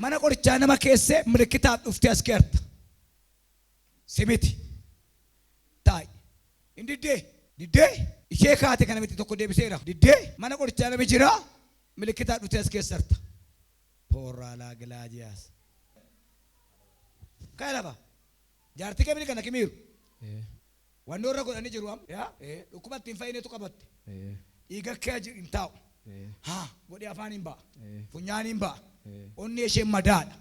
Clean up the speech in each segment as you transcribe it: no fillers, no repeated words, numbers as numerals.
mana qorichaa nama keessee milikitaa dhuftee as geerta. Simiti. Taa'e. Inni diddee ishee kaate kana miti tokko deebiseera. Diddee mana qorichaa nama jira milikitaa dhuftee as keessarta. Pooraalaa Gilaajiyaas. Kaya lafa. Jaartii kee kana kimiiru. Wanni warra godhanii jiru am. Dhukkuba ittiin fayyineetu qabatte. Dhiiga kee hin taa'u. Godhee afaan hin ba'a. Funyaan hin ba'a. Onni isheen madaadha.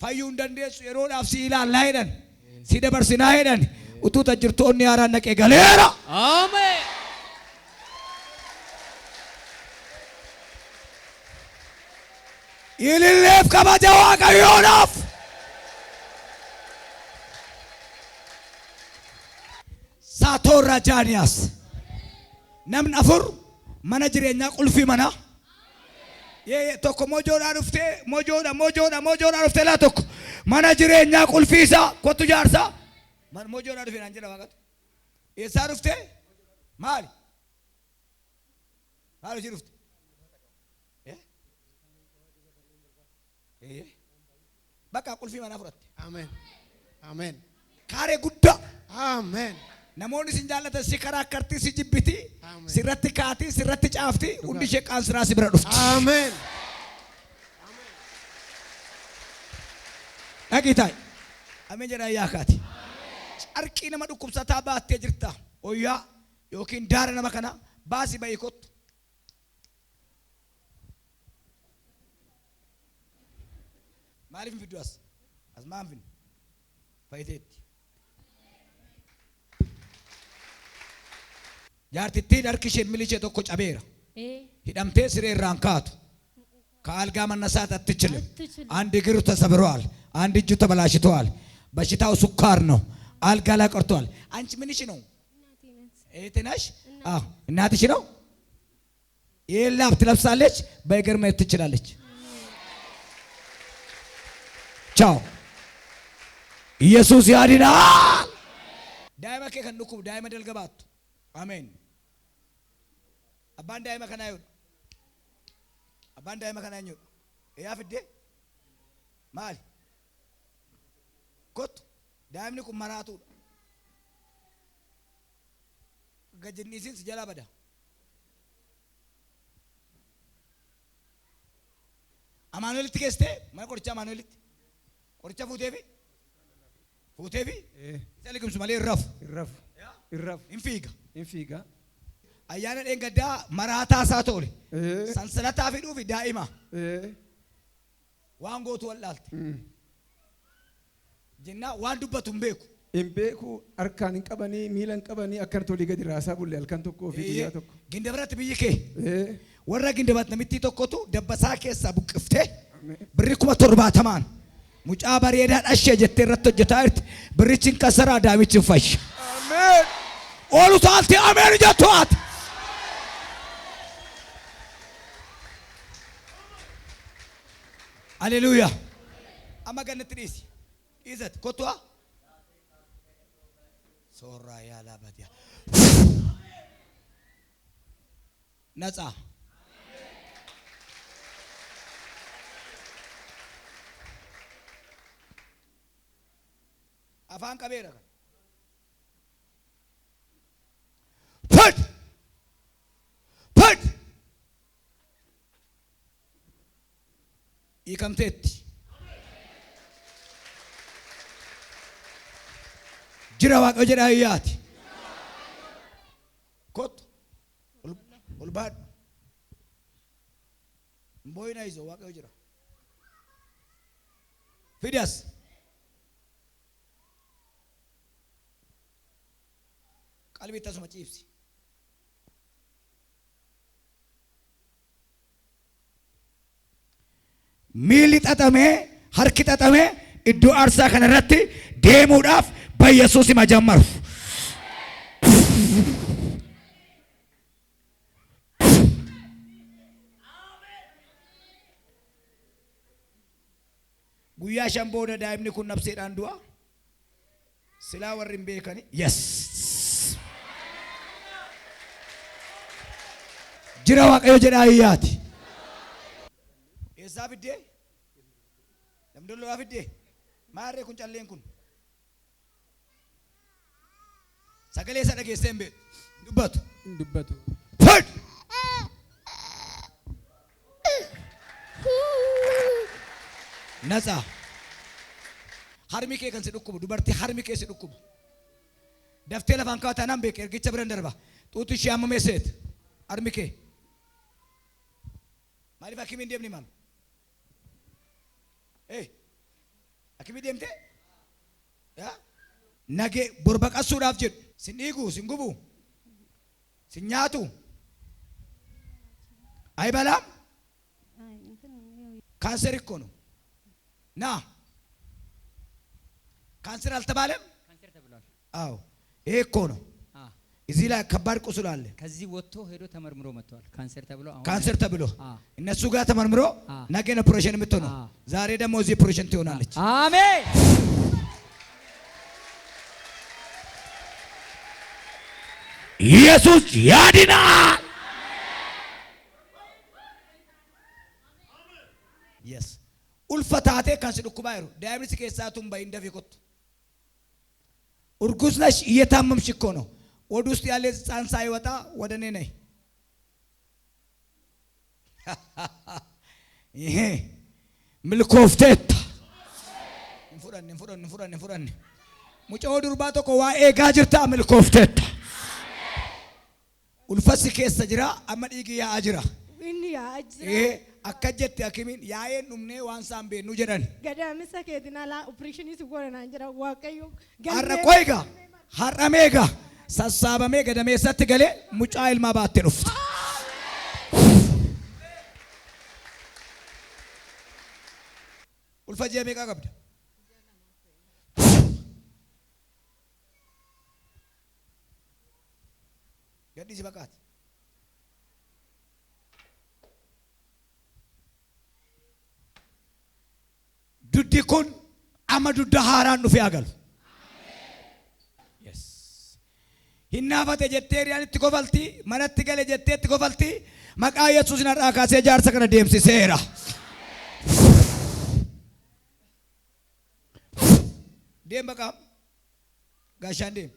Fayyuu hin dandeessu yeroodhaaf si ilaallaa jedhan. Si dabarsinaa jedhan. Utuu tajjirtu onni haaraan naqee galeera. Ameen. Ililleef kabaja Waaqayyoodhaaf. Saatorra Jaaniyaas. Namni afur mana jireenyaa qulfii mana. Tokko mojoodhaan dhuftee laa tokko mana jireenyaa qulfii isaa kottu jaarsaa. Mojoodhaan dhufee naan jedha waaqatu. Eessaa dhuftee? Maali? Maali hojii dhufte? Bakka qulfii manaa fudhatte. Amen. Amen. Kaaree guddaa. Amen. Namoonni sin jaallatan si karaa kartii si jibbiti. Sirratti kaatii sirratti caafti. Hundi ishee qaansiraa si bira dhufti. Amen. Dhaqii taa'i. Ameen jedhaa yaa kaati. Carqii nama dhukkubsataa baattee jirta. Oyyaa yookiin daara nama kana baasi ba'ii kottu. Maaliif hin fiddu as? As maan finne? Fayyiteetti. Jaartittiin harki isheen miilli ishee tokko cabeera. Hidhamtee siree irraan kaatu. ከአልጋ መነሳት አትችልም። አንድ እግሩ ተሰብሯል፣ አንድ እጁ ተበላሽቷል። በሽታው ስኳር ነው። አልጋ ላይ ቀርቷል። አንቺ ምንሽ ነው? እህቴ ነሽ? አዎ እናትሽ ነው። ይሄን ላብ ትለብሳለች፣ በእግር መሄድ ትችላለች። ቻው። ኢየሱስ ያድናል። ዳይማ ከከንኩ ዳይማ ደልገባት አሜን። አባን ዳይማ ከናዩ አባን ዳይማ ከናኙ ያፍዴ ማል ኮት ዳይምኒ ኩመራቱ ገጅኒሲን ስጀላ በዳ አማኑኤል ትከስቴ ማን ቆርቻ አማኑኤል ቆርቻ ፉቴቪ ሰልክም ሱማሌ ይረፍ ኢንፊጋ አያነ ደንገዳ መራታ ሳቶል ሰንሰለታ ፊዱ ፊ ዳኢማ ዋንጎቱ ወላልት ጅና ዋንዱበቱም ቤኩ ኢምቤኩ አርካን እንቀበኒ ሚለን ቀበኒ አከርቶ ሊገድ ራሳ ቡል ያልከን ቶኮ ፊ ያ ቶኮ ግንደብረት ብይኬ ወራ ግንደበት ነምቲ ቶኮቱ ደበሳ ኬሳ ቡቅፍቴ ብሪኩማ ቶርባተማን ሙጫ ባሪዳ ዳሸ ጀቴ ረቶ ጀታርት ብሪችን ከሰራ ዳዊችን ፈሽ አሜን ኦሉ ታልቲ አሜን ጀቷት ሃሌሉያ አማገነት ዲስ ይዘት ኮቷ ሶራ ያላባዲያ ነፃ አፋን ቀቤራ ፈድ ይከምቴት ጅራ ዋቀ ጀዳ ያት ኮት ኡልባድ ቦይና ይዞ ዋቀ ጀራ ፊዲያስ ቀልቢ ተስመ ጪብሲ ሚሊ ጠጠሜ ሀርኪ ጠጠሜ እዱ አርሳ ከነረቲ ዴሙዳፍ በኢየሱስ መጀመሩ ጉያ ሸምቦደ ዳይምኒ ኩን ነፍሴዳን ዱአ ስላ ወሪም ቤከኒ የስ ጅራ ዋቀዮ ጀዳ ያቲ ኤሳብዴ Dondolo afidde. Maarree kun calleen kun. Sagalee isa dhageessee hin beeku. Dubbatu. Dubbatu. Fad! Natsaa. Harmi kee kan si dhukkubu dubartii harmi kee si dhukkubu. Daftee lafaan kaawwataa nan beeka ergicha biran darba. Xuutu ishee amma meesseet. Harmi kee. Maaliif akkamiin deemni maam? Akkamiin deemtee? Nagee borbaqasuudhaaf jedhu. Sin dhiigu, sin gubu, sin nyaatu. Ayi balaam? Kaanser እኮ ነው ና ካንሰር አልተባለም? ካንሰር ተብሏል። አዎ ይሄ እኮ ነው። እዚህ ላይ ከባድ ቁስል አለ። ከዚህ ወጥቶ ሄዶ ተመርምሮ መጥቷል። ካንሰር ተብሎ አሁን ካንሰር ተብሎ እነሱ ጋር ተመርምሮ ነገ ነው ኦፕሬሽን የምትሆነው። ዛሬ ደግሞ እዚህ ኦፕሬሽን ትሆናለች። አሜን። ኢየሱስ ያድናል። Yes. Ulfatate kan si dhukkuba jiru. Daa'imni keessaa tun bahin dafee kottu. Urgus ነሽ እየታመምሽ እኮ ነው። ወደ ውስጥ ያለ ሕፃን ሳይወጣ ወደ እኔ ነይ። ይሄ ምልኮፍቴት እንፉረን ሙጫው ዱርባ tokko waa eegaa jirta milkoofteet. Ulfasi keessa jira amma dhiigi yaa'aa jira. Inni yaa'aa jira. Akka jette akimiin yaa'een dhumnee waan isaan beeknu jedhan. Gadaamisa keetiin alaa opereeshinii si godhanaan jira waaqayyo. Har'a qoyga har'a meega sassaabamee gadameessatti galee mucaa ilmaa baattee dhufte. Ulfa ji'a meeqaa qabda? Gadhiisi baqaati. Duddi kun amma dudda haaraan dhufee agalu. Yes. Hinnaafate jettee riyaan itti kofalti, manatti gale jettee itti kofalti, maqaa Yesuus narraa kaasee jaarsa kana deemsiseera. Deem baqaam. Gaashaan deem.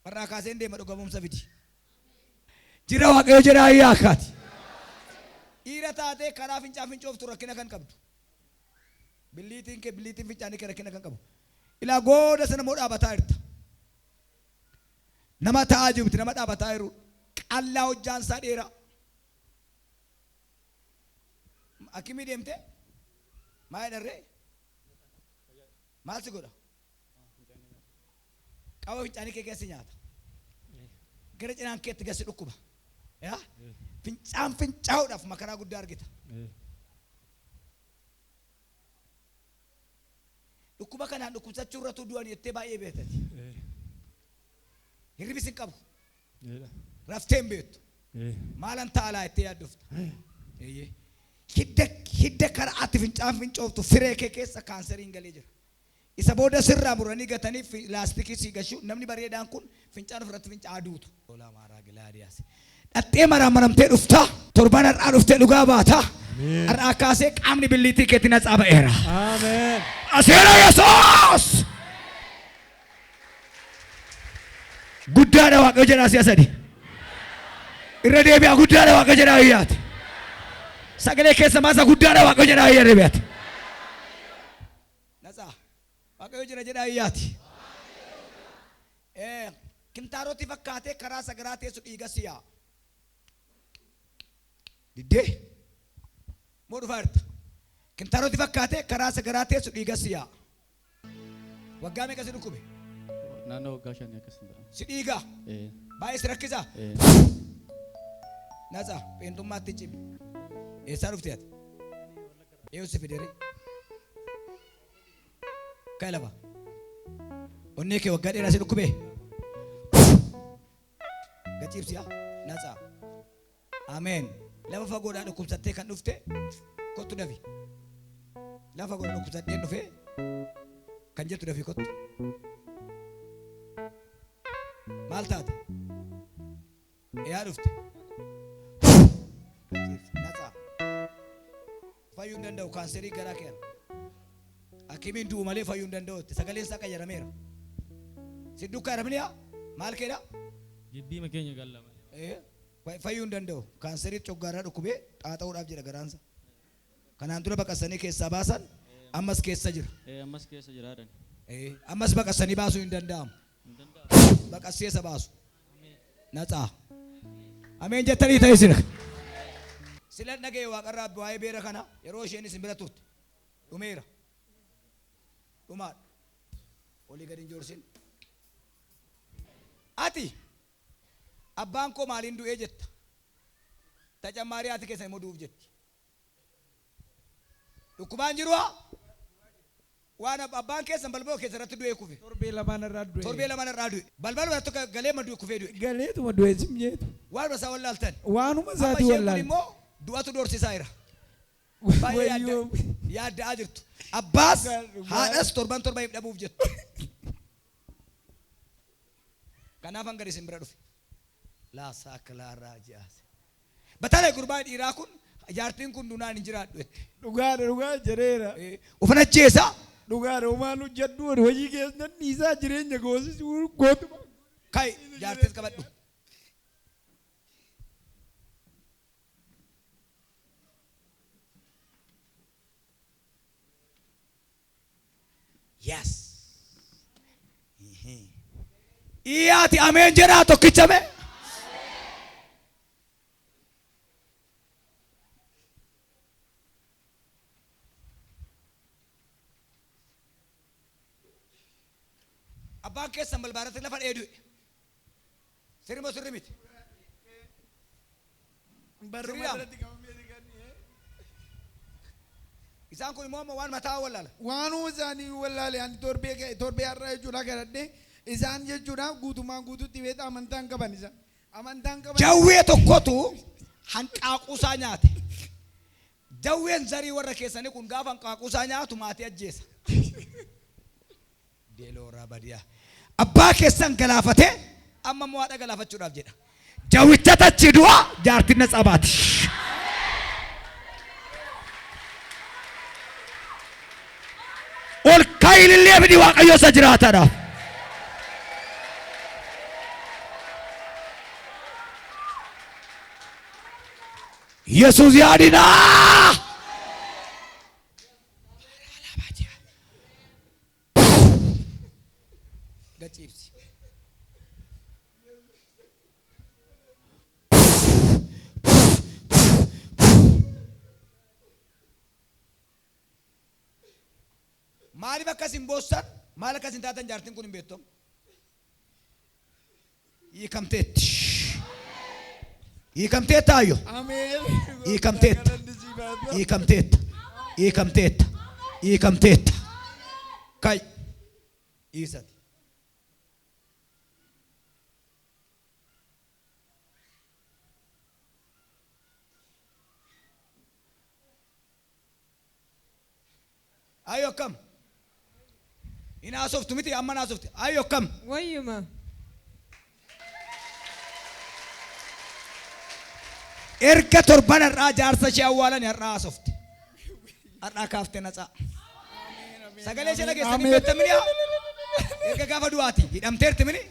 Marraa kaaseen deema dhugamumsa fidi. Jira waaqayyo jedha ayyaa akkaati. Dhiira taatee karaa fincaa fincooftu rakkina kan qabdu. Biliitiin fincaanii kee rakkina kan qabu. Ilaa gooda sana moo dhaabataa jirta. Nama taa'aa jirti nama dhaabataa jiru. Qallaa hojjaan isaa dheeraa. Akimii deemte? Maal dharree? Maal si godha? Qaba fincaanii kee keessi nyaata. Gara cinaan keetti gasi dhukkuba. Fincaan fincaa'uudhaaf makaraa guddaa argita. Dhukkuba kanaan dhukkubsachuu irratti du'an jettee baay'ee beektati. Hirribis hin qabu. Raftee hin beektu. Maalan ta'alaa jettee yaaddofta. Hidda karaa ati fincaan fincooftu firee kee keessa kaanseriin galee jira. Isa booda sirraa muranii gatanii laastikii sii gashu namni bareedaan kun fincaan ofirratti fincaa duutu. Dhattee maramtee dhuftaa torban har'aa dhuftee dhugaa baataa. Har'aa kaasee qaamni biliitii keetti naxaa ba'eera. Amen. Aseera Yesuus. Guddaadha waaqayyo jedhaa si'a sadi. Irra deebi'aa guddaadha waaqayyo jedhaa ayyaati. Sagalee keessa maasa guddaadha waaqayyo jedhaa ayyaa deebi'aati. Naxaa waaqayyo jedhaa ayyaati. Kintaaroti fakkaatee karaa sagaraa teessu dhiiga siyaa. Diddee moo dhufaa jirta? Kintaaroti fakkaatee karaa sagaraa teessu dhiiga siyaa. Waggaa meeqa si dhukkube? Naannoo waggaa 5 akkasuma. Si dhiiga? Baay'ee si rakkisaa? Naxaa peentummaatti cimi. Eessaa dhuftee ati? Eeyyuu si fidere? Ka'e lafa. Onnee kee waggaa dheeraa si dhukkubee? Gachiibsiyaa? Naxaa. Ameen. Lafa fagoodhaa dhukkubsattee kan dhufte kottu dafi. Lafa fagoodhaa dhukkubsattee dhufee kan jettu dafi kottu. Maal taate? Eeyaa dhufte. Naxaa. fayyuu hin danda'u kaanserii garaa keenya. Hakimiin du'u malee fayyuu hin danda'u. Sagaleen isaa qayyarameera. Si dukkaa yaramniyaa maal keedha? Jibbii makeenya gallama. Fayyuu hin danda'u. Kaanserii coggaaraa dhukkubee xaaxa'uudhaaf jira garaansa. Kanaan dura baqasanii keessaa baasan ammas keessa jira. Ammas keessa jiraadhan. Ammas baqasanii baasuu hin danda'amu. Baqasseessa baasu. Natsaa. Ameen jettanii ta'e sira. Silan dhagee waaqarraa waa'ee beera kana yeroo isheen isin bira turte dhumeera. Dhumaadha. Olii gadi hin joorsin. Ati abbaan koo maaliin du'ee jetta? Tacammaarii ati keessa immoo du'uuf jetti. Dhukkubaan jiruwaa? Waan abbaan keessan balbala keessa irratti du'ee kufe. Torbee lamaan irraa du'e. Torbee lamaan irraa du'e. Balbala irratti galee madduu kufee du'e. Galeetuma du'e simjeetu. Waanuma isaa wallaaltan. Waanuma isaati wallaal. Immoo du'atu doorsisaa jira. Baay'ee yaadda'aa jirtu. Abbaas haadhas torban dhabuuf jettu. Kanaaf hanga isin bira dhufe. Laasaa kilaaraa jaase. Batalee gurbaa dhiiraa kun jaartiin kun dunaan hin jiraadhu jette. Dhugaa jireera. Ufana jeesaa. Dhugaadha uumaan hojjedhu hojii keessa dhiisaa jireenya goosisuu gootuma. Kai jaartis qabadhu. Yes. Iyaati ameen jedhaa tokkichame. Abbaan keessan balbaaratti lafa dheedue. Sirma sirri miti. Isaan kun immoo waan mataa wallaala. Waanuma isaanii wallaale ani torbee har'a jechuudha garadhee isaan jechuudha guutumaan guutuutti beeta amantaan qaban isa. Amantaan qaban. Jawwee tokkotu hanqaaquusaa nyaate. Jawween zarii warra keessanii kun gaafa hanqaaquusaa nyaatu maatii ajjeesa. Deelooraa badiyaa. Abbaa keessan galaafatee amma mo'aadha galaafachuudhaaf jedha. Jawwicha tachi du'a jaartiin na tsabaati. Ol kaayilillee bidi waaqayyo isa jiraataadhaaf. Yesuus yaadinaa. Gaciibsi. Maaliif akkasin boossan? Maal akkasin taatan jaartiin kun hin beektu? Hiikamteetti. Hiikamteetta ayyo. Hiikamteetta. Hiikamteetta. Hiikamteetta. Hiikamteetta. Kai. Hiisati. Ayyo kam. Ina softu miti amma na softi. Ayyo kam. Wayyuma. Erga torban irraa jaarsa ishee awwaalan irraa softi. Har'aa kaaftee natsaa. Sagalee ishee dhageessanii beektamini haa. Erga gaafa du'aati hidhamteerti mini.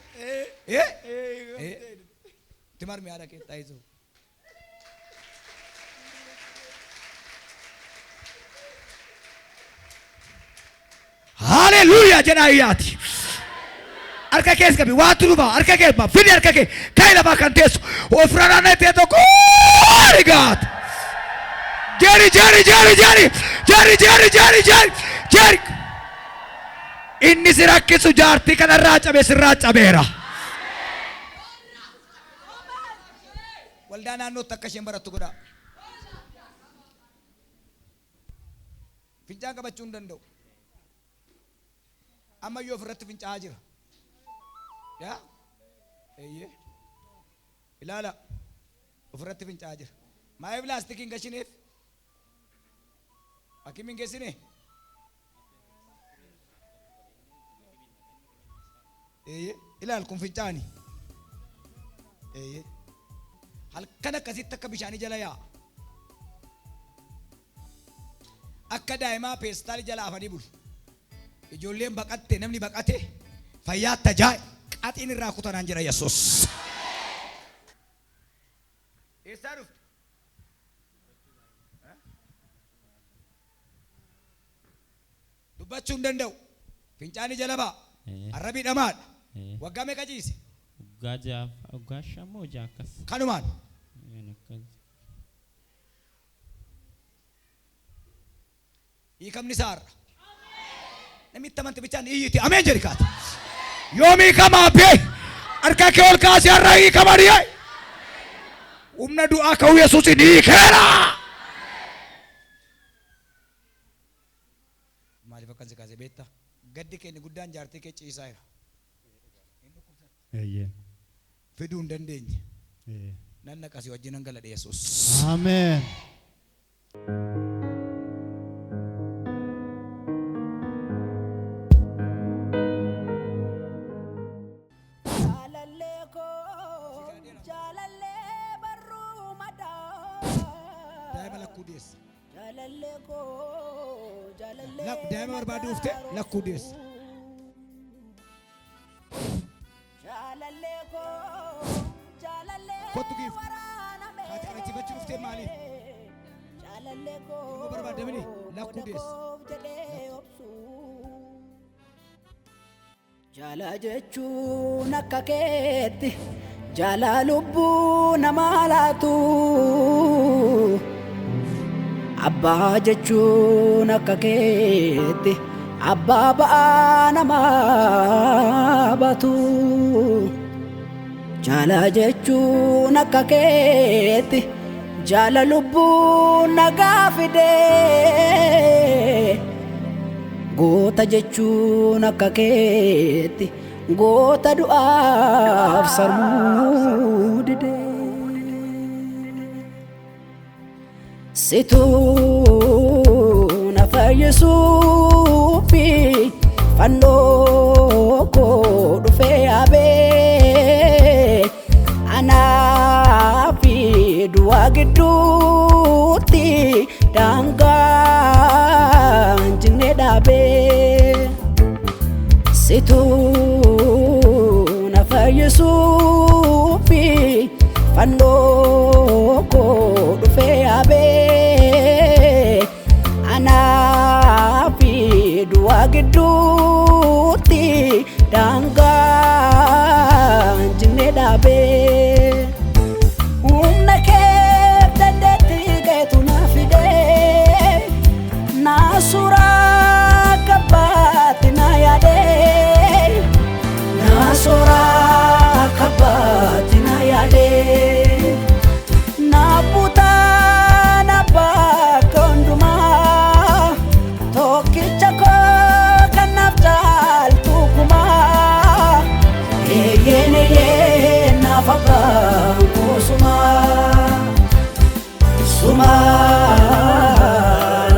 Timarmi haadha kee taa'isuu. Hallelujah jedhaa iyyaati. Harka keessa qabi waa turuba harka kee ma fidi harka kee kai lafaa kan teessu ofirraa netee tokko rigaat. Jari. Inni si rakkisu jaartii kanarraa cabe sirraa cabeera. Waldaa naannootti akka isheen barattu godhaa. Fincaan qabachuu hin danda'u. Amma yoo ofirratti fincaa'aa jira. Yaa? Eeyyee. Ilaala. Ofirratti fincaa'aa jira. Maayif laastikiin gashineef? Hakimiin geessine? Eeyyee. Ilaal kun fincaani. Eeyyee. Halkan akkasitti akka bishaanii jala yaa'a. akka daa'imaa peestaali jala afanii bulu. Ijoolleen baqatte namni baqate fayyaa tajaajila qaxiin irraa kutanaan jira Yesuus. Eessaa dhufte? Dubbachuu hin danda'u. Fincaanii jala ba'a. Arrabii dhamaadha. Waggaa meeqa ciise? Waggaa shamoo jaakkas. Kanumaan. Hiikamni isaarra. Namitti amanti bichaan iyyiti ameen jedhi kaata. Yoom hiikamaa bee harka kee ol kaasee har'a hiikamaa dhiyee. Humna du'aa ka'uu Yesuusin hiikeera. Maaliif akkansi kaasee beektaa? Gaddi keenya guddaan jaartii kee ciisaa jira. Fiduu hin dandeenye. Nan naqasii wajjin hangaladhe Yesuus. Ameen. Daa'ima barbaadu dhufte lakkuu deessa. Kottu giif. Haati kadhachiifachuu dhuftee maaliif? Immoo barbaadamini lakkuu deessa. Jaala jechuun akka keetti jaala lubbuu namaa laatu. Abbaa jechuun akka keetti abbaa ba'aa namaa baatu. Jaala jechuun akka keetti jaala lubbuu nagaa fidee. Goota jechuun akka keetti goota du'aaf sarmuu didee. Situu na fayyisuufi fannoo koo dhufee yaabee. Anaafi du'aa gidduutti daangaan jignee dhaabee. Situu na fayyisuufi fannoo koo dhufee yaabee. Anaafi du'aa gidduutti daangaan jignee dhaabee. Humna kee dandeettii keetu na fidee. Na suuraa kabbaatti na yaadee. Na suuraa kabbaatti na yaadee. Na butaa na bakka hundumaa. Tokkicha koo kan naaf caaltu kumaa. Eeyyee naaf abbaan koo sumaa. Sumaa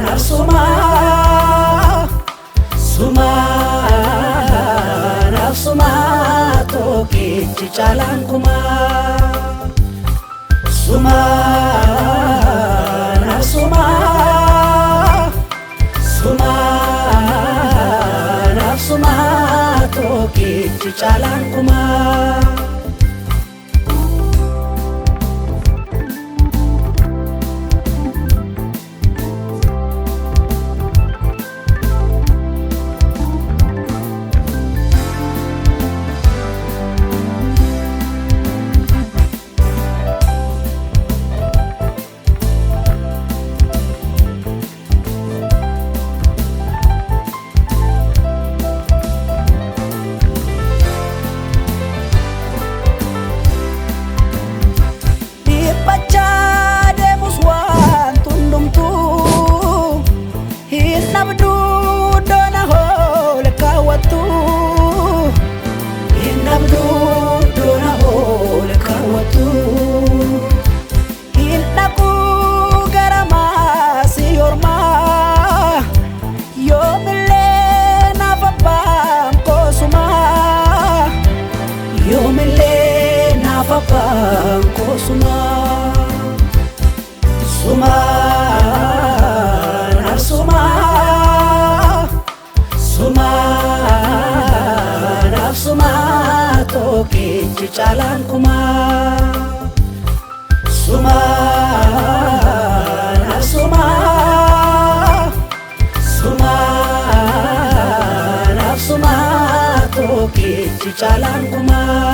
naaf sumaa. Sumaa naaf sumaa. Tokkichi caalaan kumaa. Sumaa naaf sumaa. Sumaa naaf sumaa. Tokkichi caalaan kumaa. Sumaa naaf sumaa. caalaan kumaa sumaa sumaa sumaa sumaa tokkichi caalaan kumaa